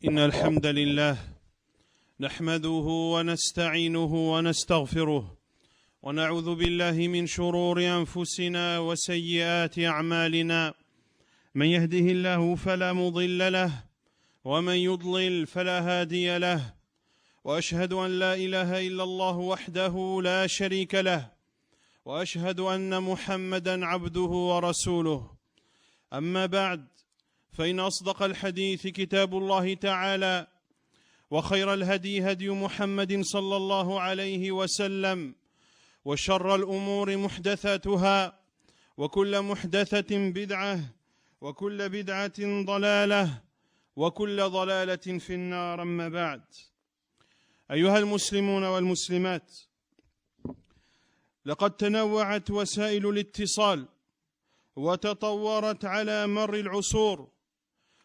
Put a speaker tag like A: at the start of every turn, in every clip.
A: إن الحمد لله نحمده ونستعينه ونستغفره ونعوذ بالله من شرور أنفسنا وسيئات أعمالنا. من يهده الله فلا مضل له ومن يضلل فلا هادي له، وأشهد أن لا إله إلا الله وحده لا شريك له، وأشهد أن محمدًا عبده ورسوله. أما بعد، فإن أصدق الحديث كتاب الله تعالى، وخير الهدي هدي محمد صلى الله عليه وسلم، وشر الأمور محدثاتها، وكل محدثة بدعة، وكل بدعة ضلالة، وكل ضلالة في النار. أما بعد، أيها المسلمون والمسلمات، لقد تنوعت وسائل الاتصال وتطورت على مر العصور،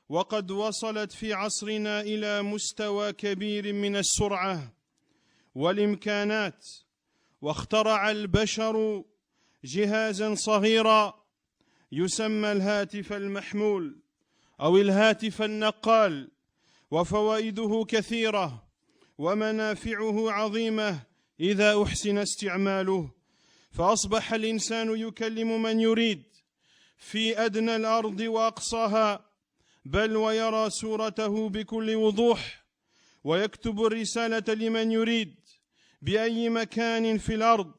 A: وقد وصلت في عصرنا إلى مستوى كبير من السرعة والإمكانات، واخترع البشر جهازا صغيرا يسمى الهاتف المحمول أو الهاتف النقال، وفوائده كثيرة ومنافعه عظيمة إذا أحسن استعماله. فأصبح الإنسان يكلم من يريد في أدنى الأرض وأقصاها، بل ويرى صورته بكل وضوح، ويكتب الرسالة لمن يريد بأي مكان في الأرض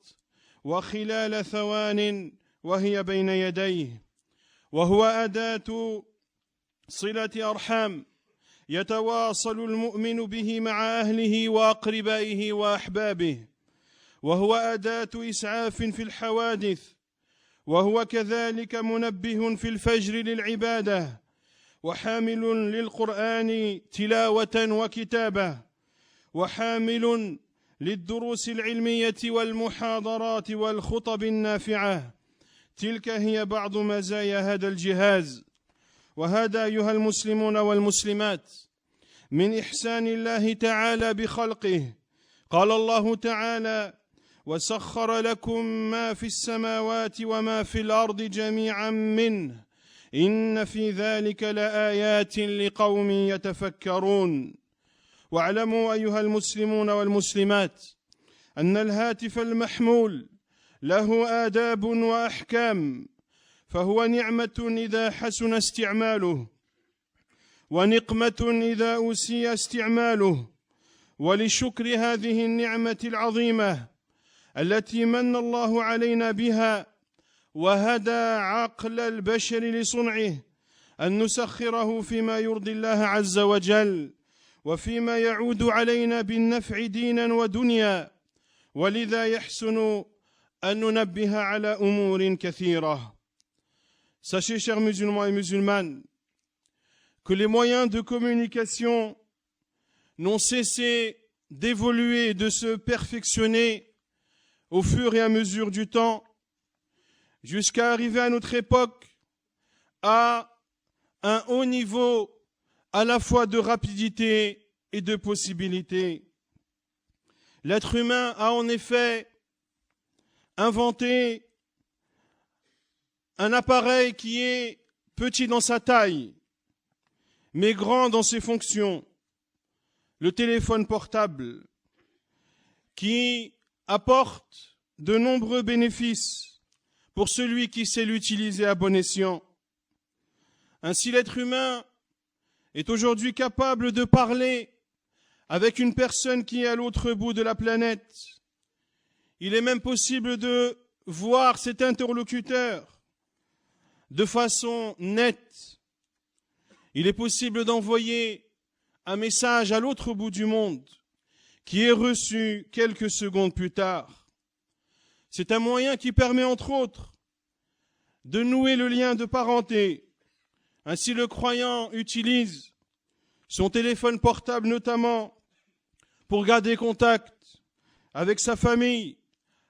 A: وخلال ثوان وهي بين يديه. وهو أداة صلة أرحام يتواصل المؤمن به مع أهله وأقربائه وأحبابه، وهو أداة إسعاف في الحوادث، وهو كذلك منبه في الفجر للعبادة، وحامل للقرآن تلاوة وكتابة، وحامل للدروس العلمية والمحاضرات والخطب النافعة. تلك هي بعض مزايا هذا الجهاز. وهذا أيها المسلمون والمسلمات من إحسان الله تعالى بخلقه. قال الله تعالى: وسخر لكم ما في السماوات وما في الأرض جميعا منه إن في ذلك لآيات لقوم يتفكرون. واعلموا أيها المسلمون والمسلمات أن الهاتف المحمول له آداب وأحكام، فهو نعمة إذا حسن استعماله، ونقمة إذا أسيء استعماله. ولشكر هذه النعمة العظيمة التي من الله علينا بها وهدى عقل البشر لصنعه، أن نسخره فيما يرضي الله عز وجل، وفيما يعود علينا بالنفع دينا ودنيا. ولذا يحسن أن ننبه على أمور كثيرة. Sachez, chers musulmans et musulmanes, que les moyens de communication n'ont cessé d'évoluer et de se perfectionner au fur et à mesure du temps, jusqu'à arriver à notre époque à un haut niveau à la fois de rapidité et de possibilité. L'être humain a en effet inventé un appareil qui est petit dans sa taille, mais grand dans ses fonctions. Le téléphone portable, qui apporte de nombreux bénéfices pour celui qui sait l'utiliser à bon escient. Ainsi, l'être humain est aujourd'hui capable de parler avec une personne qui est à l'autre bout de la planète. Il est même possible de voir cet interlocuteur de façon nette. Il est possible d'envoyer un message à l'autre bout du monde qui est reçu quelques secondes plus tard. C'est un moyen qui permet, entre autres, de nouer le lien de parenté. Ainsi, le croyant utilise son téléphone portable notamment pour garder contact avec sa famille,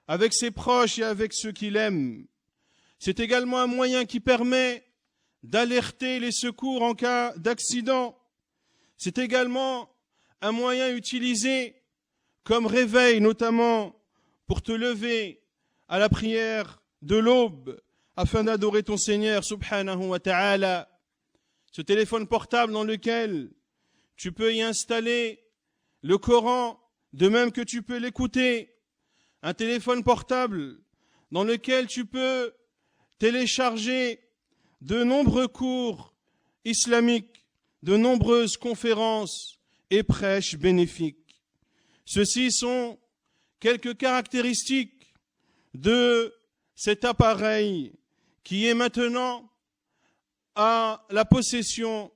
A: avec ses proches et avec ceux qu'il aime. C'est également un moyen qui permet d'alerter les secours en cas d'accident. C'est également un moyen utilisé comme réveil, notamment pour te lever à la prière de l'aube afin d'adorer ton Seigneur subhanahu wa ta'ala. Ce téléphone portable dans lequel tu peux y installer le Coran, de même que tu peux l'écouter. Un téléphone portable dans lequel tu peux télécharger de nombreux cours islamiques, de nombreuses conférences et prêches bénéfiques. Ceci sont quelques caractéristiques de cet appareil qui est maintenant à la possession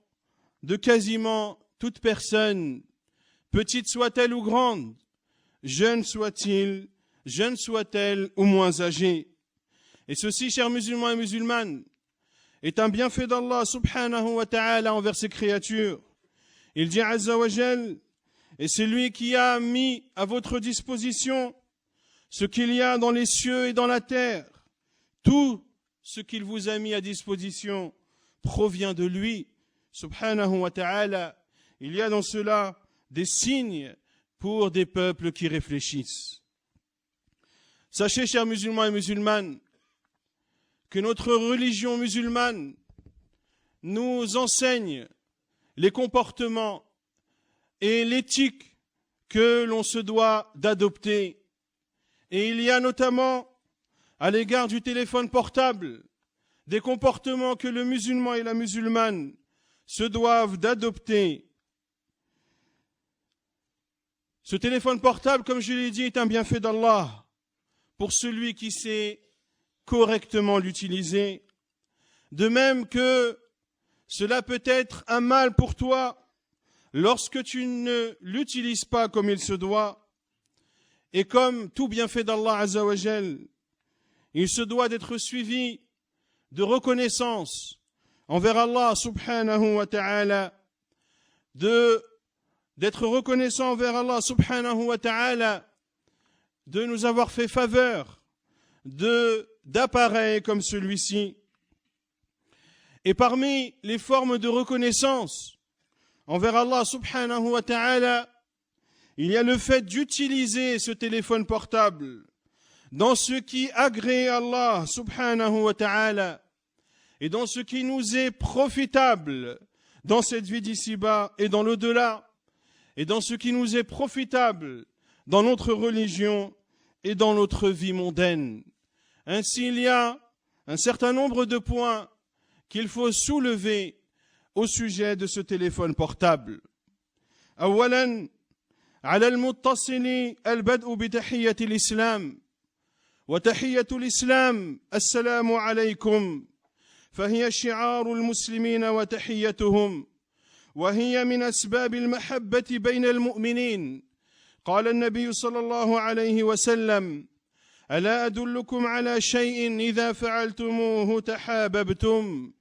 A: de quasiment toute personne, petite soit-elle ou grande, jeune soit-il, jeune soit-elle ou moins âgée. Et ceci, chers musulmans et musulmanes, est un bienfait d'Allah subhanahu wa ta'ala envers ses créatures. Il dit azza wa jal, et c'est lui qui a mis à votre disposition ce qu'il y a dans les cieux et dans la terre. Tout ce qu'il vous a mis à disposition provient de lui, subhanahu wa ta'ala. Il y a dans cela des signes pour des peuples qui réfléchissent. Sachez, chers musulmans et musulmanes, que notre religion musulmane nous enseigne les comportements et l'éthique que l'on se doit d'adopter. Et il y a notamment, à l'égard du téléphone portable, des comportements que le musulman et la musulmane se doivent d'adopter. Ce téléphone portable, comme je l'ai dit, est un bienfait d'Allah pour celui qui sait correctement l'utiliser. De même que cela peut être un mal pour toi lorsque tu ne l'utilises pas comme il se doit. Et comme tout bienfait d'Allah Azza wa Jal, il se doit d'être suivi de reconnaissance envers Allah subhanahu wa ta'ala, d'être reconnaissant envers Allah subhanahu wa ta'ala, de nous avoir fait faveur d'appareils comme celui-ci. Et parmi les formes de reconnaissance envers Allah subhanahu wa ta'ala, il y a le fait d'utiliser ce téléphone portable dans ce qui agrée Allah subhanahu wa ta'ala et dans ce qui nous est profitable dans cette vie d'ici-bas et dans l'au-delà, et dans ce qui nous est profitable dans notre religion et dans notre vie mondaine. Ainsi, il y a un certain nombre de points qu'il faut soulever au sujet de ce téléphone portable. أولاً على المتصل البدء بتحية الإسلام، وتحية الإسلام السلام عليكم، فهي شعار المسلمين وتحيتهم، وهي من أسباب المحبة بين المؤمنين. قال النبي صلى الله عليه وسلم: ألا أدلكم على شيء إذا فعلتموه تحاببتم،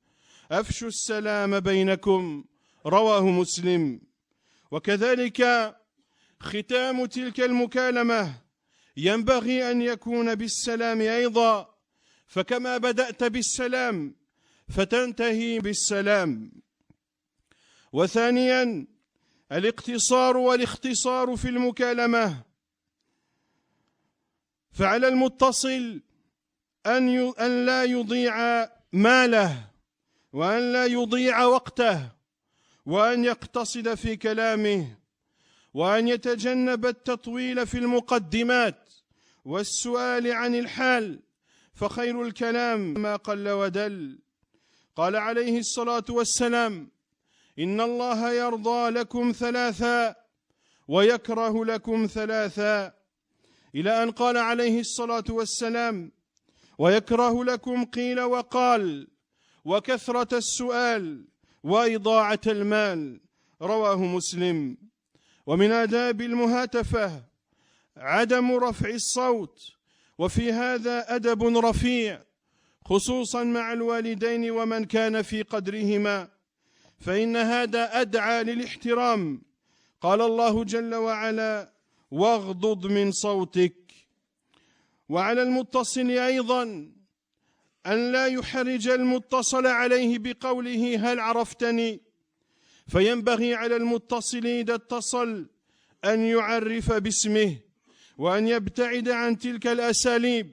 A: أفشوا السلام بينكم، رواه مسلم. وكذلك ختام تلك المكالمة ينبغي أن يكون بالسلام أيضا، فكما بدأت بالسلام فتنتهي بالسلام. وثانيا الاقتصار والاختصار في المكالمة، فعلى المتصل أن لا يضيع ماله وأن لا يضيع وقته، وأن يقتصد في كلامه، وأن يتجنب التطويل في المقدمات والسؤال عن الحال، فخير الكلام ما قل ودل. قال عليه الصلاة والسلام: إن الله يرضى لكم ثلاثا ويكره لكم ثلاثا، إلى أن قال عليه الصلاة والسلام: ويكره لكم قيل وقال، وكثرة السؤال، وإضاعة المال، رواه مسلم. ومن آداب المهاتفة عدم رفع الصوت، وفي هذا أدب رفيع خصوصا مع الوالدين ومن كان في قدرهما، فإن هذا أدعى للاحترام. قال الله جل وعلا: واغضض من صوتك. وعلى المتصل أيضا أن لا يحرج المتصل عليه بقوله هل عرفتني، فينبغي على المتصل إذا اتصل أن يعرف باسمه، وأن يبتعد عن تلك الأساليب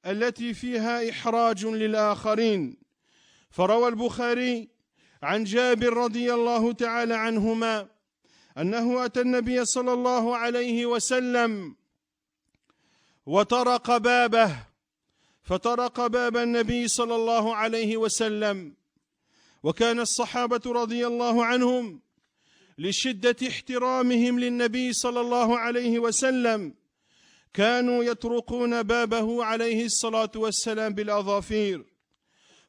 A: التي فيها إحراج للآخرين. فروى البخاري عن جابر رضي الله تعالى عنهما أنه أتى النبي صلى الله عليه وسلم وطرق بابه، فطرق باب النبي صلى الله عليه وسلم. وكان الصحابة رضي الله عنهم لشدة احترامهم للنبي صلى الله عليه وسلم كانوا يطرقون بابه عليه الصلاة والسلام بالأظافير.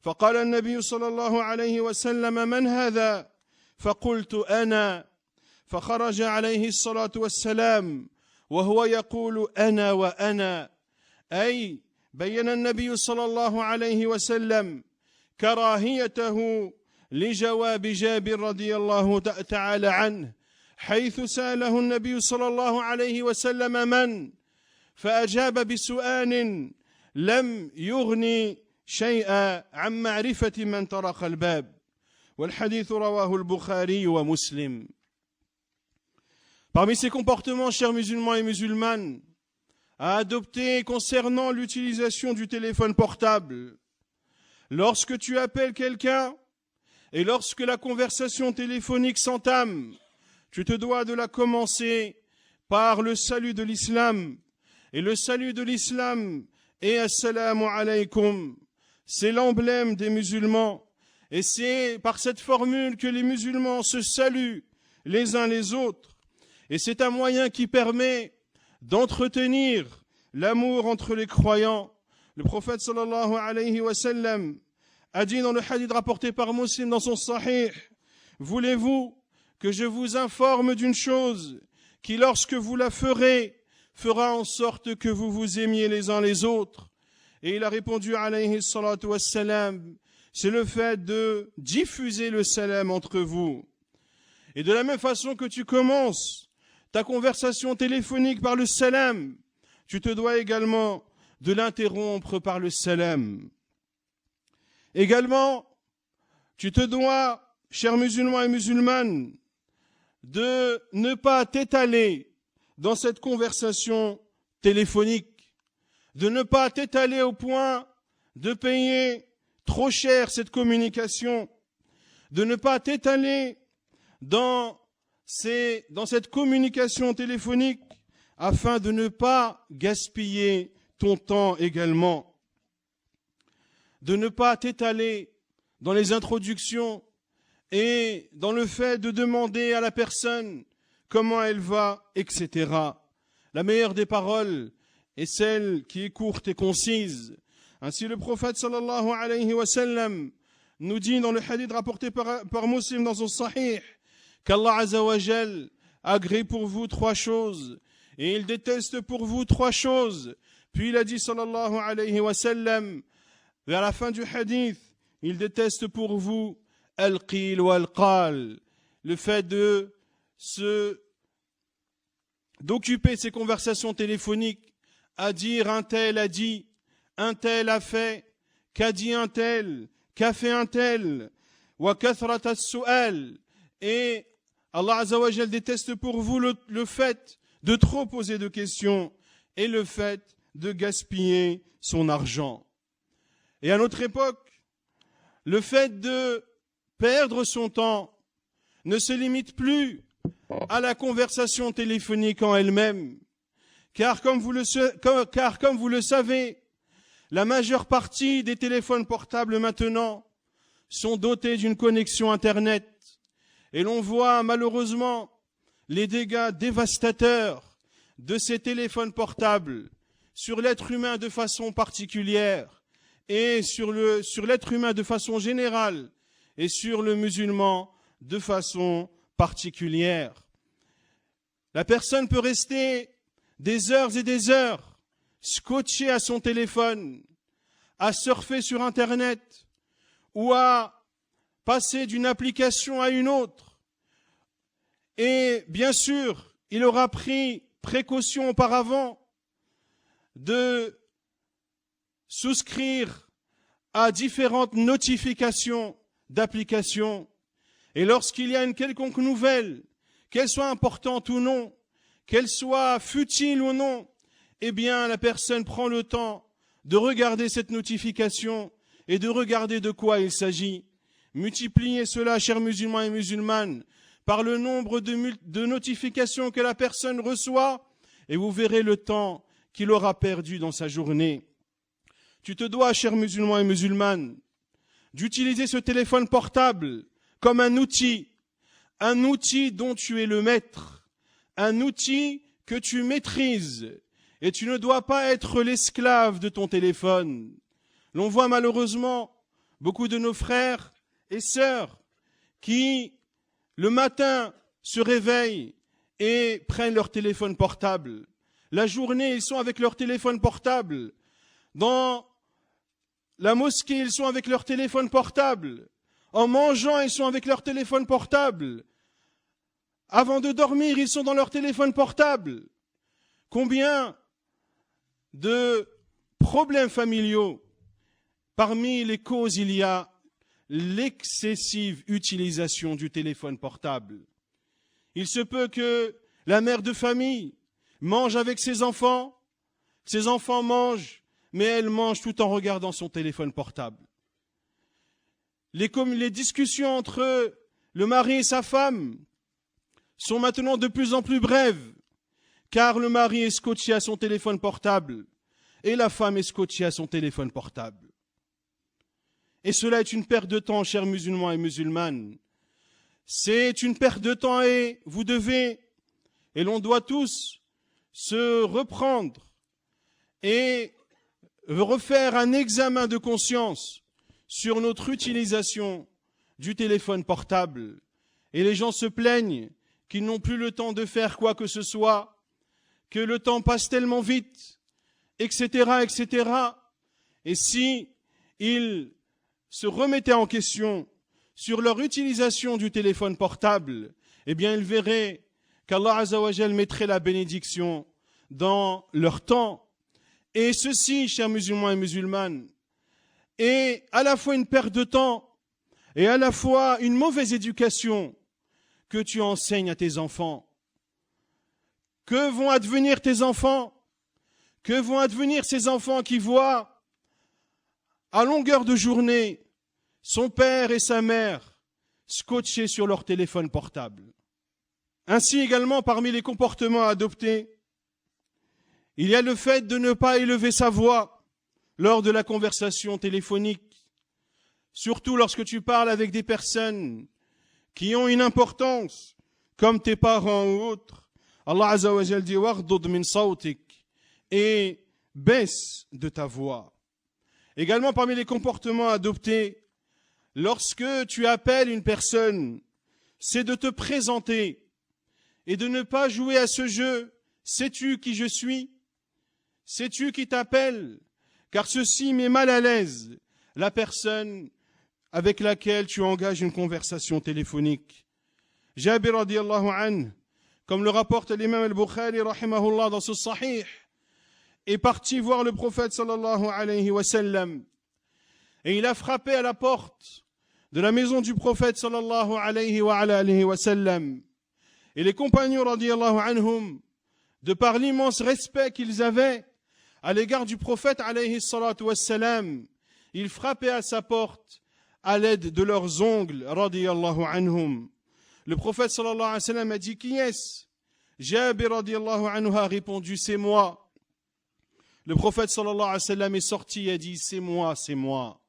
A: فقال النبي صلى الله عليه وسلم: من هذا؟ فقلت: أنا. فخرج عليه الصلاة والسلام وهو يقول: أنا وأنا، أي بين النبي صلى الله عليه وسلم كراهيته لجواب جابر رضي الله تعالى عنه، حيث سأله النبي صلى الله عليه وسلم من، فأجاب بسؤال لم يغني شيئا عن معرفة من طرق الباب. والحديث رواه البخاري ومسلم. Parmi ces comportements, chers musulmans et musulmanes, à adopter concernant l'utilisation du téléphone portable, lorsque tu appelles quelqu'un et lorsque la conversation téléphonique s'entame, tu te dois de la commencer par le salut de l'islam. Et le salut de l'islam est Assalamu alaykum. C'est l'emblème des musulmans. Et c'est par cette formule que les musulmans se saluent les uns les autres. Et c'est un moyen qui permet d'entretenir l'amour entre les croyants. Le prophète sallallahu alayhi wa sallam a dit dans le hadith rapporté par Muslim dans son Sahih: voulez-vous que je vous informe d'une chose qui, lorsque vous la ferez, fera en sorte que vous vous aimiez les uns les autres? Et il a répondu alayhi salatu wassalam: c'est le fait de diffuser le salam entre vous. Et de la même façon que tu commences ta conversation téléphonique par le salam, tu te dois également de l'interrompre par le salam. Également, tu te dois, chers musulmans et musulmanes, de ne pas t'étaler dans cette conversation téléphonique, de ne pas t'étaler au point de payer trop cher cette communication, de ne pas t'étaler dans cette communication téléphonique afin de ne pas gaspiller ton temps également, de ne pas t'étaler dans les introductions et dans le fait de demander à la personne comment elle va, etc. La meilleure des paroles est celle qui est courte et concise. Ainsi le prophète sallallahu alayhi wa sallam nous dit dans le hadith rapporté par Muslim dans son Sahih qu'Allah Azza wa Jal agrée pour vous trois choses et il déteste pour vous trois choses. Puis il a dit sallallahu alayhi wa sallam, vers la fin du hadith, il déteste pour vous al-qil wa al-qal, le fait d'occuper ces conversations téléphoniques à dire un tel a dit, un tel a fait, qu'a dit un tel, qu'a fait un tel, wa kathrat as-su'al, et Allah Azza wa Jal déteste pour vous le fait de trop poser de questions et le fait de gaspiller son argent. Et à notre époque, le fait de perdre son temps ne se limite plus à la conversation téléphonique en elle-même, car comme vous le savez, la majeure partie des téléphones portables maintenant sont dotés d'une connexion Internet. Et l'on voit malheureusement les dégâts dévastateurs de ces téléphones portables sur l'être humain de façon particulière et sur l'être humain de façon générale et sur le musulman de façon particulière. La personne peut rester des heures et des heures scotché à son téléphone, à surfer sur Internet ou à passer d'une application à une autre. Et bien sûr, il aura pris précaution auparavant de souscrire à différentes notifications d'applications. Et lorsqu'il y a une quelconque nouvelle, qu'elle soit importante ou non, qu'elle soit futile ou non, eh bien la personne prend le temps de regarder cette notification et de regarder de quoi il s'agit. Multipliez cela, chers musulmans et musulmanes, par le nombre de notifications que la personne reçoit, et vous verrez le temps qu'il aura perdu dans sa journée. Tu te dois, chers musulmans et musulmanes, d'utiliser ce téléphone portable comme un outil dont tu es le maître, un outil que tu maîtrises, et tu ne dois pas être l'esclave de ton téléphone. L'on voit malheureusement beaucoup de nos frères et sœurs qui, le matin, se réveillent et prennent leur téléphone portable. La journée, ils sont avec leur téléphone portable. Dans la mosquée, ils sont avec leur téléphone portable. En mangeant, ils sont avec leur téléphone portable. Avant de dormir, ils sont dans leur téléphone portable. Combien de problèmes familiaux, parmi les causes, il y a l'excessive utilisation du téléphone portable. Il se peut que la mère de famille mange avec ses enfants mangent, mais elle mange tout en regardant son téléphone portable. Les discussions entre le mari et sa femme sont maintenant de plus en plus brèves, car le mari est scotché à son téléphone portable et la femme est scotchée à son téléphone portable. Et cela est une perte de temps, chers musulmans et musulmanes. C'est une perte de temps et vous devez, et l'on doit tous, se reprendre et refaire un examen de conscience sur notre utilisation du téléphone portable. Et les gens se plaignent qu'ils n'ont plus le temps de faire quoi que ce soit, que le temps passe tellement vite, etc., etc. Et si ils se remettaient en question sur leur utilisation du téléphone portable, eh bien ils verraient qu'Allah Azza wa Jal mettrait la bénédiction dans leur temps. Et ceci, chers musulmans et musulmanes, est à la fois une perte de temps et à la fois une mauvaise éducation que tu enseignes à tes enfants. Que vont advenir tes enfants? Que vont advenir ces enfants qui voient à longueur de journée son père et sa mère scotchés sur leur téléphone portable? Ainsi également, parmi les comportements adoptés, il y a le fait de ne pas élever sa voix lors de la conversation téléphonique, surtout lorsque tu parles avec des personnes qui ont une importance, comme tes parents ou autres. Allah Azza wa Jal dit waghdud min sawtik, et baisse de ta voix. Également parmi les comportements adoptés, lorsque tu appelles une personne, c'est de te présenter et de ne pas jouer à ce jeu. Sais-tu qui je suis? Sais-tu qui t'appelle? Car ceci met mal à l'aise la personne avec laquelle tu engages une conversation téléphonique. Jabir radiyallahu anhu, comme le rapporte l'imam al-Bukhari rahimahullah dans ce sahih, est parti voir le prophète sallallahu alayhi wa sallam et il a frappé à la porte de la maison du prophète sallallahu alayhi wa sallam. Et les compagnons radiyallahu anhum, de par l'immense respect qu'ils avaient à l'égard du prophète alayhi salatu wa sallam, ils frappaient à sa porte à l'aide de leurs ongles radiyallahu anhum. Le prophète sallallahu alayhi wa sallam a dit: qui est-ce? Jabir radiyallahu anhu a répondu: c'est moi. Le prophète sallallahu alayhi wa sallam est sorti et a dit: c'est moi, c'est moi.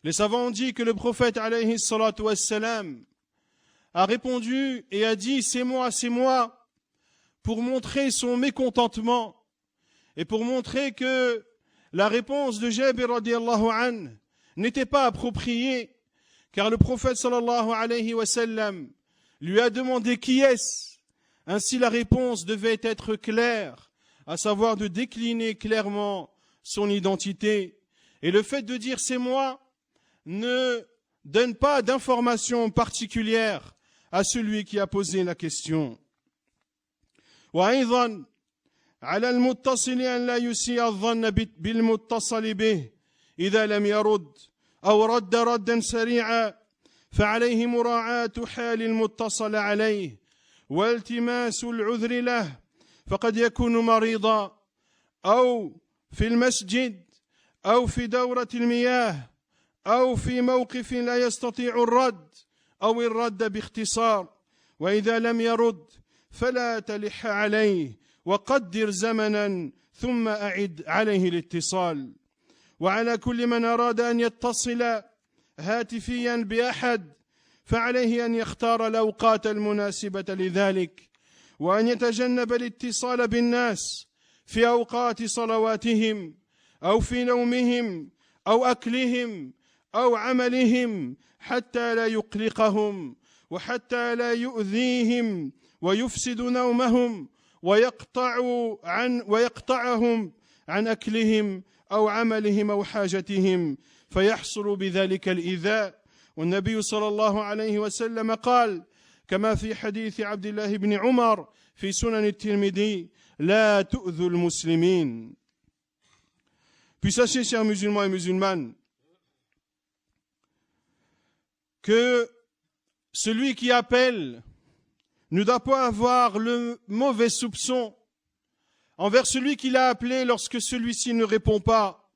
A: Les savants ont dit que le prophète alayhi salatu wa sallam a répondu et a dit: c'est moi, pour montrer son mécontentement et pour montrer que la réponse de Jabir radiyallahu anhu n'était pas appropriée, car le prophète sallallahu alayhi wa sallam lui a demandé qui est-ce. Ainsi la réponse devait être claire, à savoir de décliner clairement son identité. Et le fait de dire c'est moi ne donne pas d'information particulière à celui qui a posé la question. وأيضا على المتصل أن لا يسيء الظن بالمتصل به إذا لم يرد أو رد ردا سريعا فعليه مراعاة حال المتصل عليه والتماس العذر له، فقد يكون مريضا أو في المسجد أو في دورة المياه أو في موقف لا يستطيع الرد أو الرد باختصار، وإذا لم يرد فلا تلح عليه وقدر زمنا ثم أعد عليه الاتصال. وعلى كل من أراد أن يتصل هاتفيا بأحد فعليه أن يختار الأوقات المناسبة لذلك، وأن يتجنب الاتصال بالناس في أوقات صلواتهم أو في نومهم أو أكلهم أو عملهم، حتى لا يقلقهم وحتى لا يؤذيهم ويفسد نومهم ويقطعهم عن أكلهم أو عملهم أو حاجتهم، فيحصل بذلك الإيذاء. والنبي صلى الله عليه وسلم قال كما في حديث عبد الله بن عمر في سنن الترمذي: لا تؤذوا المسلمين. Puis sachez, chers musulmans et musulmanes, que celui qui appelle ne doit pas avoir le mauvais soupçon envers celui qui l'a appelé lorsque celui-ci ne répond pas,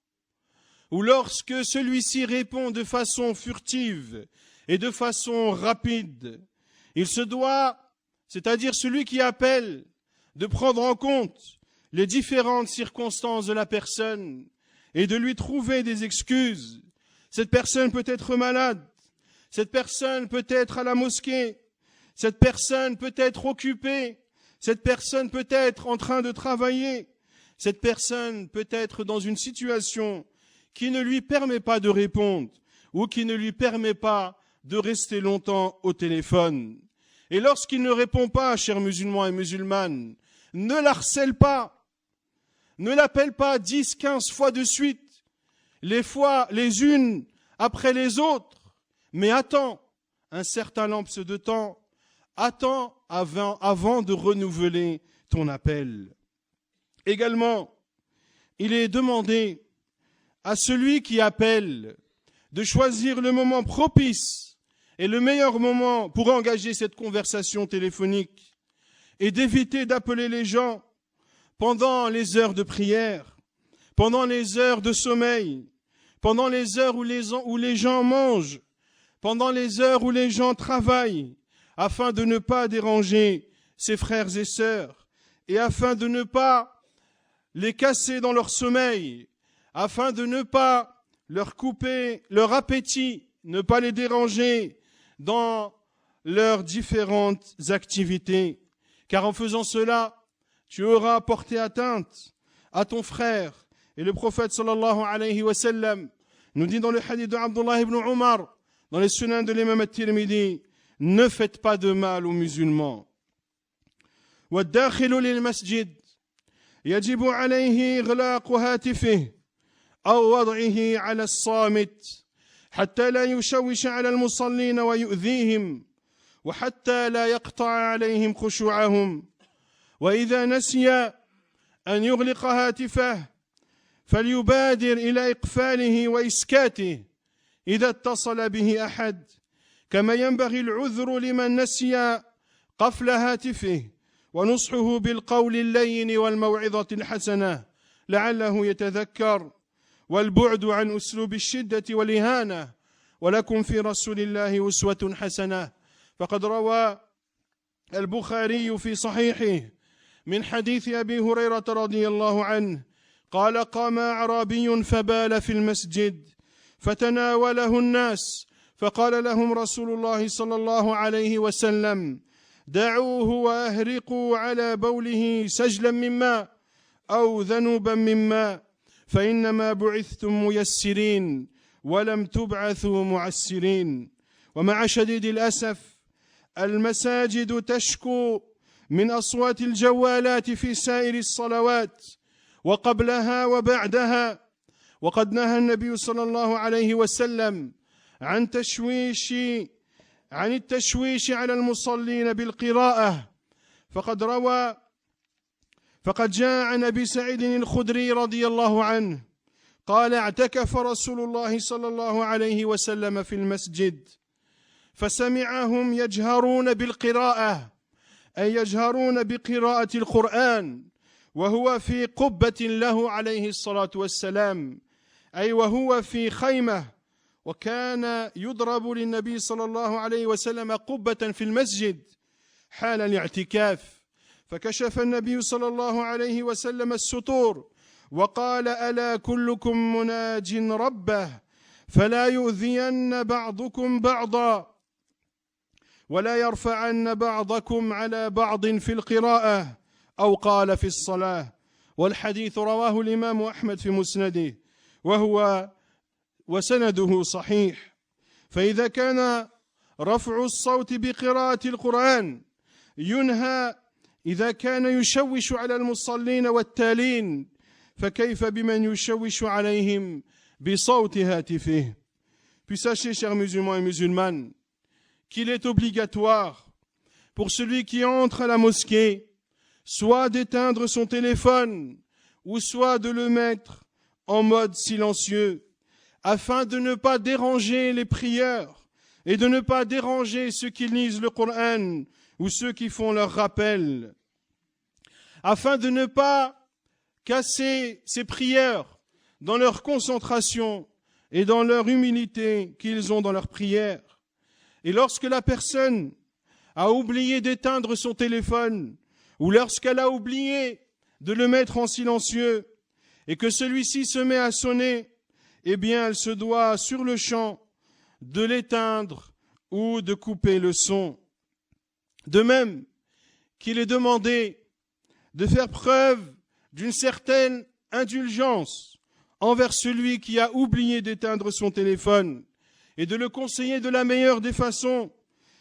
A: ou lorsque celui-ci répond de façon furtive et de façon rapide. Il se doit, c'est-à-dire celui qui appelle, de prendre en compte les différentes circonstances de la personne et de lui trouver des excuses. Cette personne peut être malade, cette personne peut être à la mosquée, cette personne peut être occupée, cette personne peut être en train de travailler, cette personne peut être dans une situation qui ne lui permet pas de répondre ou qui ne lui permet pas de rester longtemps au téléphone. Et lorsqu'il ne répond pas, chers musulmans et musulmanes, ne l'harcèle pas, ne l'appelle pas 10, 15 fois de suite, les fois les unes après les autres, mais attends un certain laps de temps, attends avant de renouveler ton appel. Également, il est demandé à celui qui appelle de choisir le moment propice et le meilleur moment pour engager cette conversation téléphonique et d'éviter d'appeler les gens pendant les heures de prière, pendant les heures de sommeil, pendant les heures où les gens mangent, pendant les heures où les gens travaillent, afin de ne pas déranger ses frères et sœurs et afin de ne pas les casser dans leur sommeil, afin de ne pas leur couper leur appétit, ne pas les déranger dans leurs différentes activités. Car en faisant cela, tu auras porté atteinte à ton frère. Et le prophète sallallahu alayhi wa sallam nous dit dans le hadith de Abdullah ibn Umar, dans les sunan de l'imam at-Tirmidhi: ne faites pas de mal aux musulmans. والداخل للمسجد يجب عليه إغلاق هاتفه أو وضعه على الصامت حتى لا يشوش على المصلين ويؤذيهم وحتى لا يقطع عليهم خشوعهم. وإذا نسي أن يغلق هاتفه فليبادر إلى إقفاله وإسكاته إذا اتصل به أحد، كما ينبغي العذر لمن نسي قفل هاتفه ونصحه بالقول اللين والموعظة الحسنة لعله يتذكر، والبعد عن أسلوب الشدة والإهانة. ولكم في رسول الله أسوة حسنة. فقد روى البخاري في صحيحه من حديث أبي هريرة رضي الله عنه قال: قام أعرابي فبال في المسجد فتناوله الناس فقال لهم رسول الله صلى الله عليه وسلم: دعوه وأهرقوا على بوله سجلا من ماء أو ذنوبا من ماء فإنما بعثتم ميسرين ولم تبعثوا معسرين. ومع شديد الأسف المساجد تشكو من أصوات الجوالات في سائر الصلوات وقبلها وبعدها، وقد نهى النبي صلى الله عليه وسلم عن التشويش على المصلين بالقراءة. فقد جاء عن أبي سعيد الخدري رضي الله عنه قال: اعتكف رسول الله صلى الله عليه وسلم في المسجد فسمعهم يجهرون بالقراءة، أي يجهرون بقراءة القرآن، وهو في قبة له عليه الصلاة والسلام، أي وهو في خيمة، وكان يضرب للنبي صلى الله عليه وسلم قبة في المسجد حال الاعتكاف، فكشف النبي صلى الله عليه وسلم الستور وقال: ألا كلكم مناج ربه فلا يؤذين بعضكم بعضا ولا يرفعن بعضكم على بعض في القراءة أو قال في الصلاة. والحديث رواه الإمام أحمد في مسنده وسنده صحيح. فإذا كان رفع الصوت بقراءة القرآن ينهى إذا كان يشوش على المصلين والتالين، فكيف بمن يشوش عليهم بصوت هاتفه. Puis sachez, chers musulmans et musulmanes, qu'il est obligatoire pour celui qui entre à la mosquée soit d'éteindre son téléphone ou soit de le mettre en mode silencieux afin de ne pas déranger les prieurs et de ne pas déranger ceux qui lisent le Coran ou ceux qui font leur rappel, afin de ne pas casser ces prières dans leur concentration et dans leur humilité qu'ils ont dans leur prière. Et lorsque la personne a oublié d'éteindre son téléphone ou lorsqu'elle a oublié de le mettre en silencieux et que celui-ci se met à sonner, eh bien elle se doit sur le champ de l'éteindre ou de couper le son. De même qu'il est demandé de faire preuve d'une certaine indulgence envers celui qui a oublié d'éteindre son téléphone et de le conseiller de la meilleure des façons,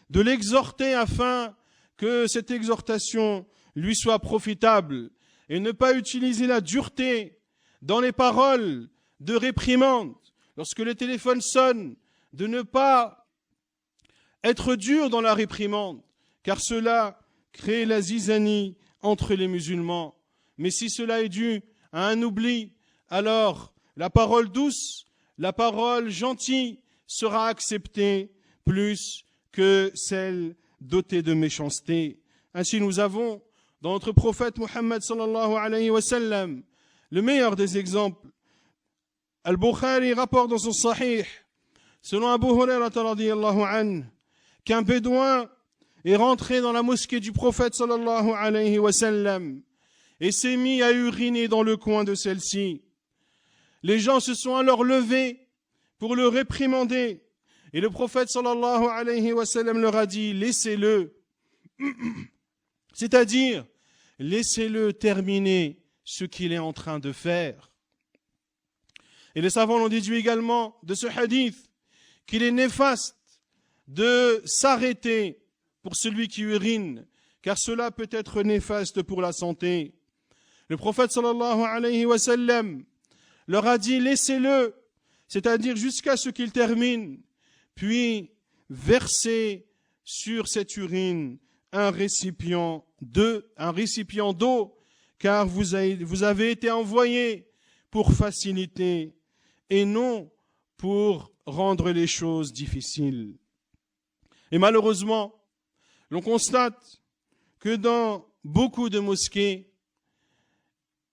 A: de l'exhorter afin que cette exhortation lui soit profitable et ne pas utiliser la dureté dans les paroles de réprimande. Lorsque le téléphone sonne, de ne pas être dur dans la réprimande, car cela crée la zizanie entre les musulmans. Mais si cela est dû à un oubli, alors la parole douce, la parole gentille sera acceptée plus que celle dotée de méchanceté. Ainsi nous avons dans notre prophète Muhammad sallallahu alayhi wa sallam le meilleur des exemples. Al-Bukhari rapporte dans son Sahih, selon Abu Hurairah radiyallahu anhu, qu'un bédouin est rentré dans la mosquée du prophète sallallahu alayhi wa sallam et s'est mis à uriner dans le coin de celle-ci. Les gens se sont alors levés pour le réprimander et le prophète sallallahu alayhi wa sallam leur a dit: laissez-le, c'est-à-dire laissez-le terminer ce qu'il est en train de faire. Et les savants l'ont déduit également de ce hadith qu'il est néfaste de s'arrêter pour celui qui urine, car cela peut être néfaste pour la santé. Le prophète sallallahu alayhi wa sallam leur a dit: laissez-le, c'est-à-dire jusqu'à ce qu'il termine, puis versez sur cette urine un récipient d'eau, car vous avez été envoyés pour faciliter et non pour rendre les choses difficiles. Et malheureusement, l'on constate que dans beaucoup de mosquées,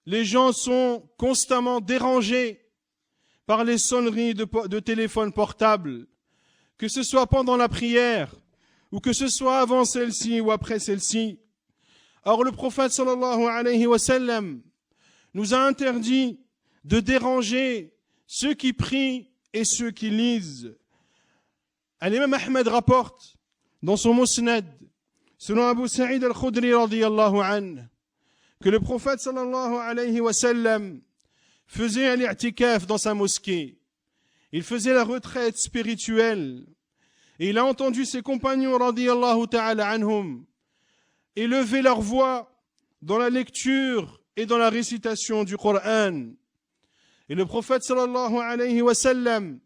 A: les gens sont constamment dérangés par les sonneries de téléphones portables, que ce soit pendant la prière, ou que ce soit avant celle-ci ou après celle-ci. Or, le prophète sallallahu alayhi wa sallam nous a interdit de déranger ceux qui prient et ceux qui lisent. L'imam Ahmed rapporte dans son Musnad, selon Abu Sa'id al-Khudri radiyallahu anhu, que le prophète sallallahu alayhi wa sallam faisait un i'tikaf dans sa mosquée. Il faisait la retraite spirituelle. Et il a entendu ses compagnons radiyallahu ta'ala anhum élever leur voix dans la lecture et dans la récitation du Coran. Et le prophète sallallahu alayhi wa sallam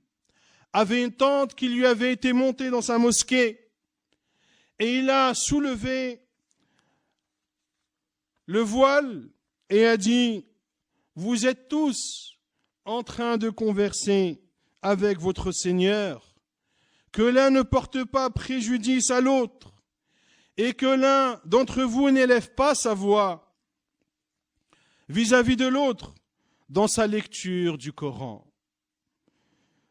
A: avait une tente qui lui avait été montée dans sa mosquée. Et il a soulevé le voile et a dit: vous êtes tous en train de converser avec votre Seigneur, que l'un ne porte pas préjudice à l'autre et que l'un d'entre vous n'élève pas sa voix vis-à-vis de l'autre dans sa lecture du Coran.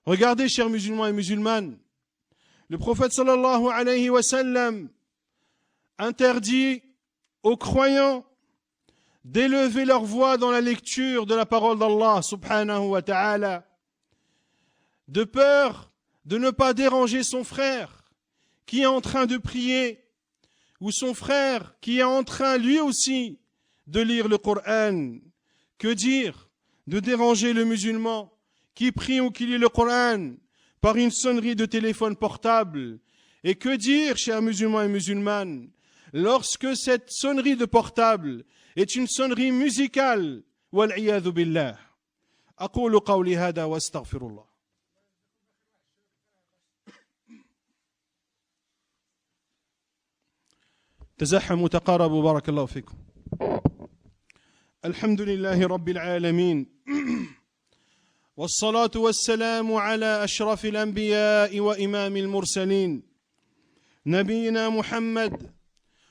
A: Regardez, chers musulmans et musulmanes, le prophète sallallahu alayhi wa sallam interdit aux croyants d'élever leur voix dans la lecture de la parole d'Allah subhanahu wa ta'ala, de peur de ne pas déranger son frère qui est en train de prier, ou son frère qui est en train lui aussi de lire le Coran. Que dire de déranger le musulman qui prie ou qui lit le Coran par une sonnerie de téléphone portable? Et que dire, chers musulmans et musulmanes, lorsque cette sonnerie de portable est une sonnerie musicale? Wal-iyadhu billah. Aqulu qawli hada wa astaghfirullah. تزحموا تقاربوا بارك الله فيكم. الحمد لله رب العالمين والصلاة والسلام على أشرف الأنبياء وإمام المرسلين نبينا محمد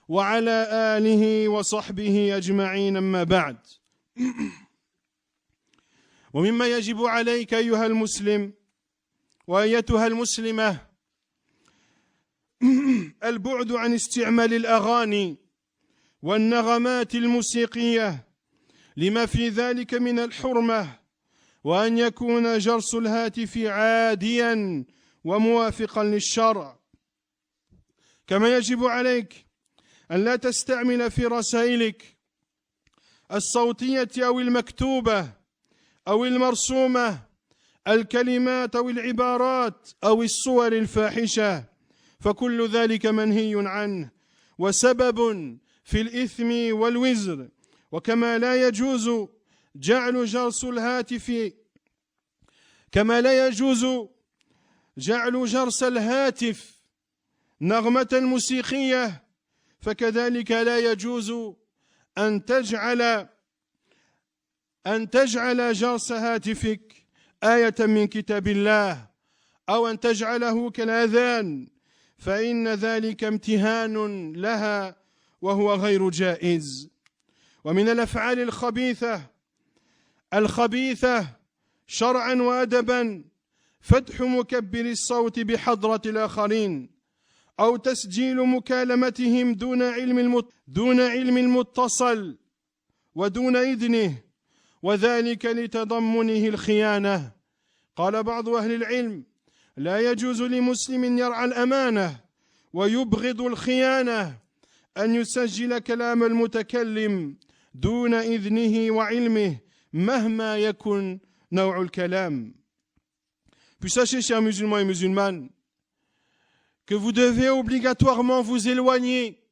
A: وعلى آله وصحبه أجمعين. أما بعد، ومما يجب عليك أيها المسلم وأيتها المسلمة البعد عن استعمال الأغاني والنغمات الموسيقية لما في ذلك من الحرمة، وأن يكون جرس الهاتف عاديا وموافقا للشرع. كما يجب عليك أن لا تستعمل في رسائلك الصوتية أو المكتوبة أو المرسومة الكلمات أو العبارات أو الصور الفاحشة، فكل ذلك منهي عنه وسبب في الإثم والوزر. وكما لا يجوز جعل جرس الهاتف جرس الهاتف نغمة موسيقية، فكذلك لا يجوز أن تجعل جرس هاتفك آية من كتاب الله أو أن تجعله كالأذان، فإن ذلك امتهان لها وهو غير جائز. ومن الأفعال الخبيثة شرعا وأدبا فتح مكبر الصوت بحضرة الآخرين أو تسجيل مكالمتهم دون علم المتصل ودون إذنه، وذلك لتضمنه الخيانة. قال بعض أهل العلم: لا يجوز لمسلم يرعى الأمانة ويبغض الخيانة أن يسجل كلام المتكلم دون إذنه وعلمه مهما يكن نوع الكلام. Puis sachez, chers musulmans et musulmanes, que vous devez obligatoirement vous éloigner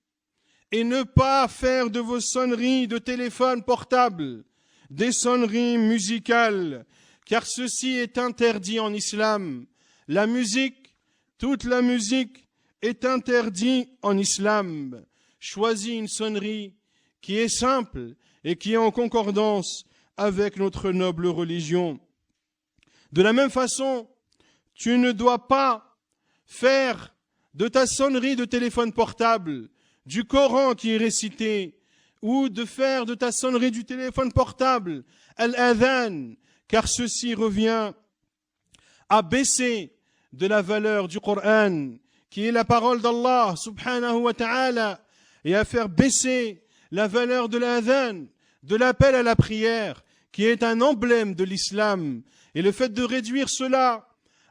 A: et ne pas faire de vos sonneries de téléphone portable des sonneries musicales, car ceci est interdit en islam. La musique, toute la musique est interdite en islam. Choisis une sonnerie qui est simple et qui est en concordance avec notre noble religion. De la même façon, tu ne dois pas faire de ta sonnerie de téléphone portable du Coran qui est récité, ou de faire de ta sonnerie du téléphone portable al-adhan, car ceci revient à baisser de la valeur du Coran, qui est la parole d'Allah subhanahu wa ta'ala, et à faire baisser la valeur de l'adhan, de l'appel à la prière, qui est un emblème de l'islam. Et le fait de réduire cela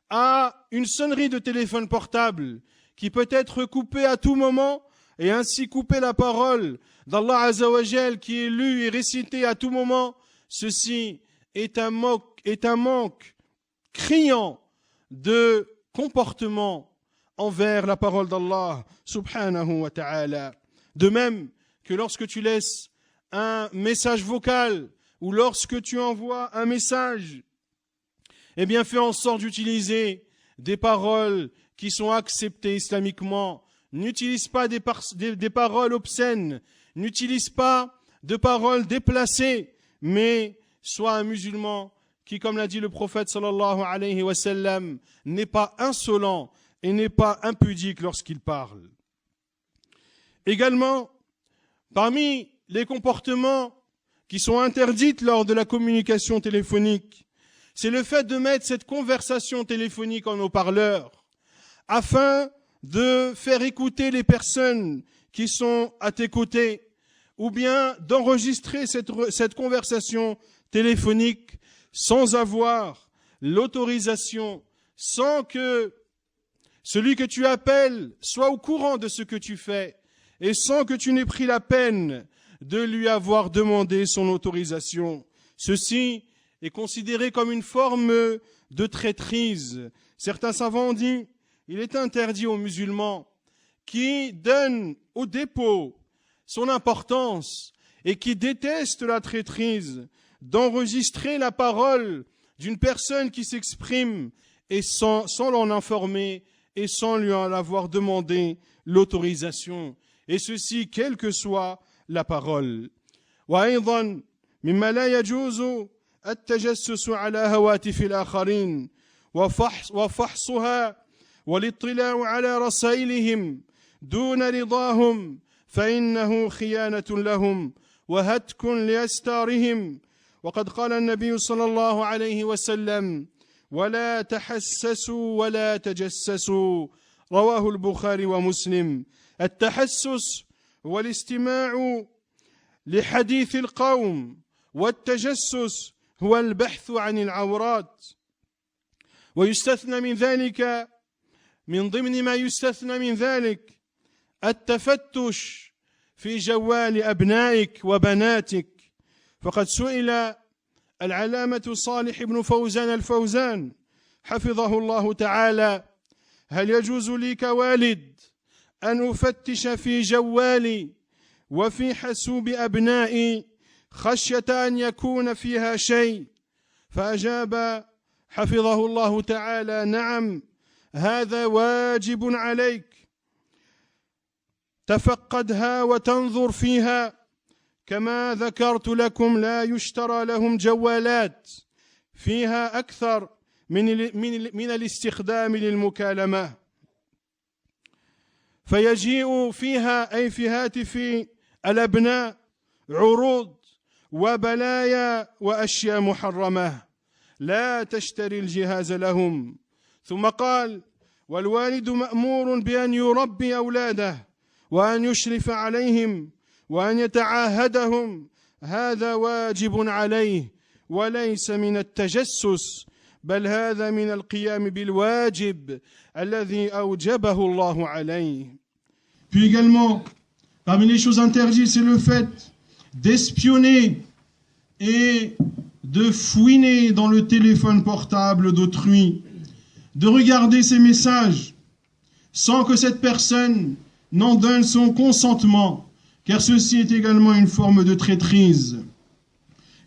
A: à une sonnerie de téléphone portable, qui peut être coupée à tout moment, et ainsi couper la parole d'Allah Azza wa Jal qui est lue et récitée à tout moment, ceci est un manque criant de comportement envers la parole d'Allah subhanahu wa ta'ala. De même que lorsque tu laisses un message vocal ou lorsque tu envoies un message, eh bien fais en sorte d'utiliser des paroles qui sont acceptées islamiquement. N'utilise pas des paroles obscènes, n'utilise pas de paroles déplacées, mais sois un musulman qui, comme l'a dit le prophète sallallahu alayhi wa sallam, n'est pas insolent et n'est pas impudique lorsqu'il parle. Également, parmi les comportements qui sont interdits lors de la communication téléphonique, c'est le fait de mettre cette conversation téléphonique en haut-parleur afin de faire écouter les personnes qui sont à tes côtés, ou bien d'enregistrer cette conversation téléphonique sans avoir l'autorisation, sans que celui que tu appelles soit au courant de ce que tu fais et sans que tu n'aies pris la peine de lui avoir demandé son autorisation. Ceci est considéré comme une forme de traîtrise. Certains savants ont dit, il est interdit aux musulmans qui donnent au dépôt son importance et qui détestent la traîtrise d'enregistrer la parole d'une personne qui s'exprime et sans l'en informer et sans lui en avoir demandé l'autorisation. Et ceci, quelle que soit la parole. وأيضا مما لا يجوز التجسس على هواتف الآخرين وفحصها والاطلاع على رسائلهم دون رضاهم فإنه خيانة لهم وهتك لأستارهم وقد قال النبي صلى الله عليه وسلم ولا تحسسوا ولا تجسسوا رواه البخاري ومسلم. التحسس هو الاستماع لحديث القوم والتجسس هو البحث عن العورات ويستثنى من ذلك من ضمن ما يستثنى من ذلك التفتش في جوال أبنائك وبناتك. فقد سئل العلامة صالح بن فوزان الفوزان حفظه الله تعالى هل يجوز لي كوالد أن أفتش في جوالي وفي حاسوب أبنائي خشية أن يكون فيها شيء؟ فأجاب حفظه الله تعالى نعم هذا واجب عليك تفقدها وتنظر فيها كما ذكرت لكم لا يشترى لهم جوالات فيها أكثر من الاستخدام للمكالمة فيجيء فيها أي في هاتف الأبناء عروض وبلايا وأشياء محرمة لا تشتري الجهاز لهم. ثم قال والوالد مأمور بأن يربي أولاده وأن يشرف عليهم وأن يتعاهدهم هذا واجب عليه وليس من التجسس بل هذا من القيام بالواجب الذي أوجبه الله عليه.
B: Puis également, parmi les choses interdites, c'est le fait d'espionner et de fouiner dans le téléphone portable d'autrui, de regarder ses messages sans que cette personne n'en donne son consentement, car ceci est également une forme de traîtrise.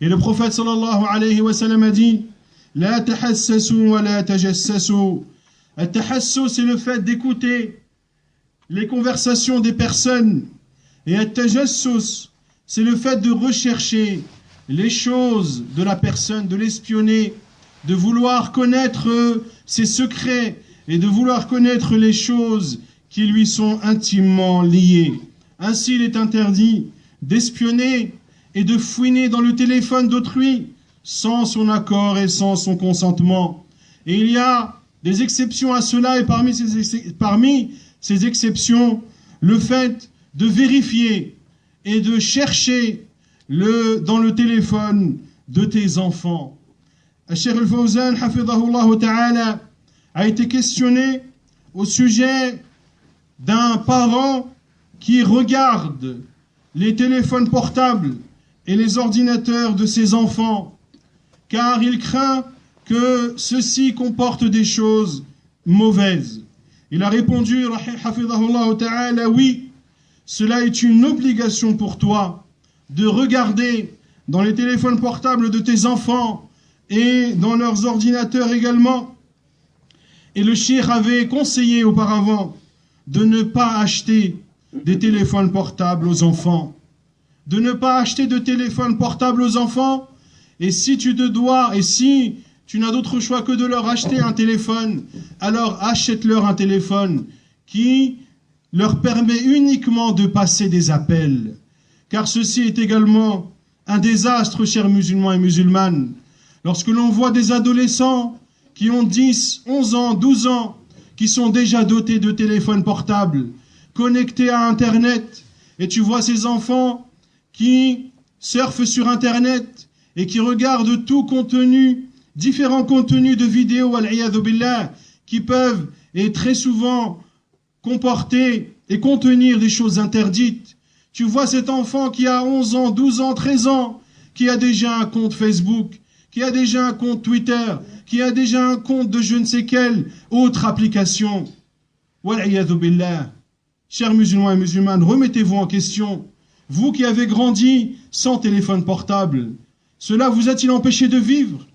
B: Et le prophète sallallahu alayhi wa sallam a dit La tahassasu wa la tajassasu. At-tahassus, c'est le fait d'écouter les conversations des personnes. Et at-tajassus, c'est le fait de rechercher les choses de la personne, de l'espionner, de vouloir connaître ses secrets et de vouloir connaître les choses qui lui sont intimement liées. Ainsi, il est interdit d'espionner et de fouiner dans le téléphone d'autrui sans son accord et sans son consentement. Et il y a des exceptions à cela, et parmi ces exceptions, le fait de vérifier et de chercher dans le téléphone de tes enfants. Cheikh al-Fawzan, hafidhahullah ta'ala, a été questionné au sujet d'un parent qui regarde les téléphones portables et les ordinateurs de ses enfants, car il craint que ceux-ci comportent des choses mauvaises. Il a répondu, hafidhahullah ta'ala, oui, cela est une obligation pour toi de regarder dans les téléphones portables de tes enfants et dans leurs ordinateurs également. Et le cheikh avait conseillé auparavant de ne pas acheter des téléphones portables aux enfants. De ne pas acheter de téléphones portables aux enfants. Et si tu n'as d'autre choix que de leur acheter un téléphone, alors achète-leur un téléphone qui leur permet uniquement de passer des appels. Car ceci est également un désastre, chers musulmans et musulmanes. Lorsque l'on voit des adolescents qui ont 10, 11 ans, 12 ans, qui sont déjà dotés de téléphones portables, connectés à Internet. Et tu vois ces enfants qui surfent sur Internet et qui regardent tout contenu, différents contenus de vidéos, al-iyadhu billah, qui peuvent et très souvent comporter et contenir des choses interdites. Tu vois cet enfant qui a 11 ans, 12 ans, 13 ans, qui a déjà un compte Facebook, qui a déjà un compte Twitter, qui a déjà un compte de je ne sais quelle autre application. Wal-iyadhu billah. Chers musulmans et musulmanes, remettez-vous en question. Vous qui avez grandi sans téléphone portable, cela vous a-t-il empêché de vivre?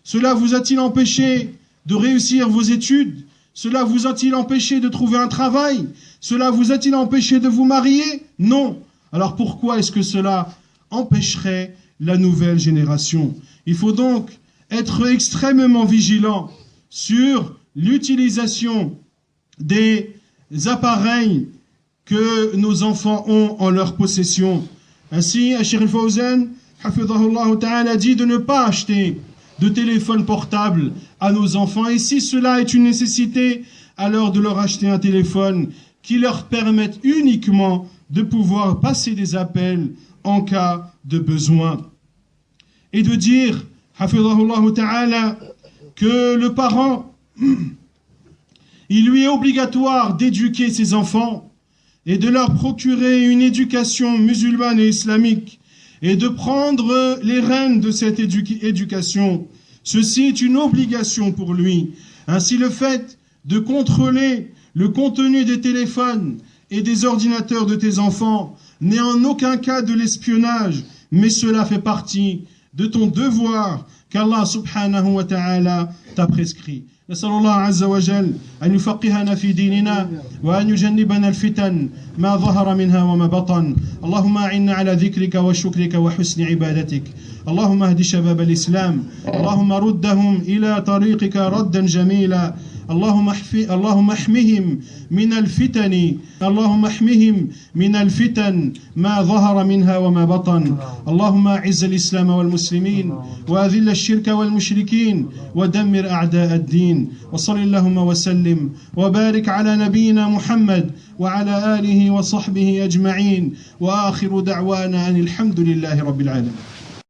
B: Cela vous a-t-il empêché de réussir vos études? Cela vous a-t-il empêché de trouver un travail? Cela vous a-t-il empêché de vous marier? Non. Alors pourquoi est-ce que cela empêcherait la nouvelle génération? Il faut donc être extrêmement vigilant sur l'utilisation des appareils que nos enfants ont en leur possession. Ainsi, Cheikh Al-Fawzan, hafidhahullah ta'ala, dit de ne pas acheter de téléphone portable à nos enfants. Et si cela est une nécessité, alors de leur acheter un téléphone qui leur permette uniquement de pouvoir passer des appels en cas de besoin. Et de dire, hafidhahullah ta'ala, que le parent, il lui est obligatoire d'éduquer ses enfants et de leur procurer une éducation musulmane et islamique et de prendre les rênes de cette éducation. Ceci est une obligation pour lui. Ainsi, le fait de contrôler le contenu des téléphones et des ordinateurs de tes enfants n'est en aucun cas de l'espionnage, mais cela fait partie de ton devoir qu'Allah subhanahu wa ta'ala t'a prescrit. نسأل الله عز وجل أن يفقهنا في ديننا وأن يجنبنا الفتن ما ظهر منها وما بطن. اللهم أعنا على ذكرك وشكرك وحسن عبادتك. اللهم اهد شباب الإسلام. اللهم ردهم إلى طريقك ردا جميلا. اللهم احمهم من الفتن. اللهم احمهم من الفتن ما ظهر منها وما بطن. اللهم أعز الإسلام والمسلمين وأذل الشرك والمشركين ودمر أعداء الدين. وصل اللهم وسلم وبارك على نبينا محمد وعلى آله وصحبه أجمعين. وآخر دعوانا أن الحمد لله رب العالمين.